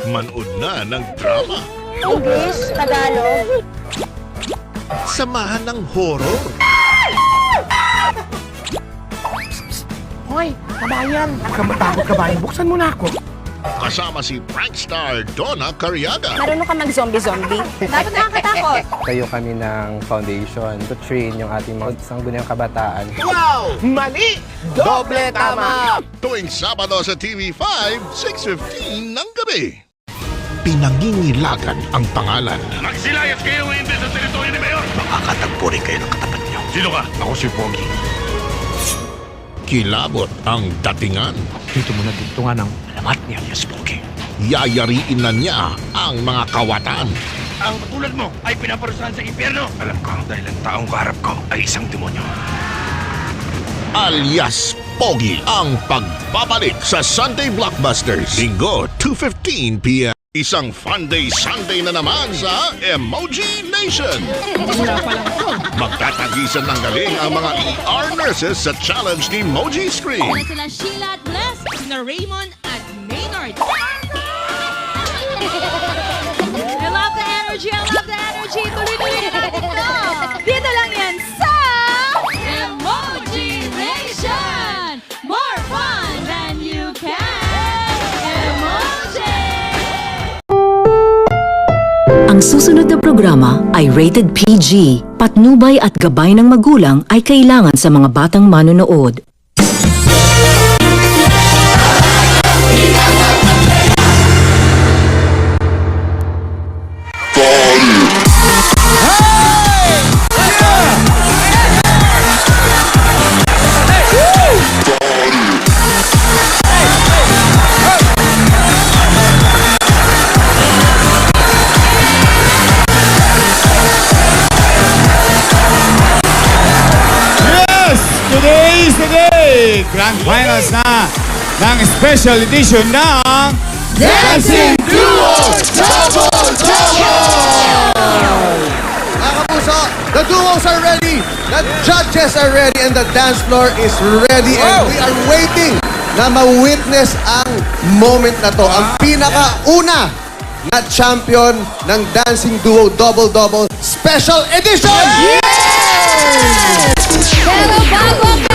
manood na ng drama. English, Tagalog. Samahan ng horror. Hoy, kabayan! Huwag ka matakot, kabayan. Buksan mo na ako. Kasama si prankster Donna Cariaga. Marunong ka mag-zombie-zombie. Dapat nakakatakot. Tayo kami ng foundation to train yung ating mga sangguniang kabataan. Wow! Mali! Doble tama! Tuwing Sabado sa TV5, 6:15 ng gabi. Pinangingilagan ang pangalan. Magsilayas kayo hindi sa teritoryo ni Mayor! Makakatagpo rin kayo ng katapat niyo. Sino ka? Ako si Pogi. Kilabot ang datingan. Dito mo na dugtungan ng alamat ni alias Pogi. Yayariin na niya ang mga kawatan. Ang katulad mo ay pinaparusahan sa impyerno! Alam ko dahil ang taong kaharap ko ay isang demonyo. Alias Pogi ang pagbabalik sa Sunday Blockbusters. Linggo, 2:15 p.m. Isang fun day Sunday na naman sa Emoji Nation. Magtatagisan ng galing ang mga ER nurses sa challenge ni Emoji Screen. Sila Sheila at Bless, sina Raymond at Maynard. I love the energy, I love the energy. Tuloy-tuloy na natin to. Dito lang yan sa Emoji Nation. More fun than you can. Emoji! Ang susunod na programa ay rated PG. Patnubay at gabay ng magulang ay kailangan sa mga batang manonood. Grand Finals na ng special edition ng Dancing Duo Double Double! Mga kapuso, the duos are ready, the judges are ready, and the dance floor is ready. And we are waiting na ma-witness ang moment na to. Ang pinakauna na champion ng Dancing Duo Double Double Special Edition! Pero bago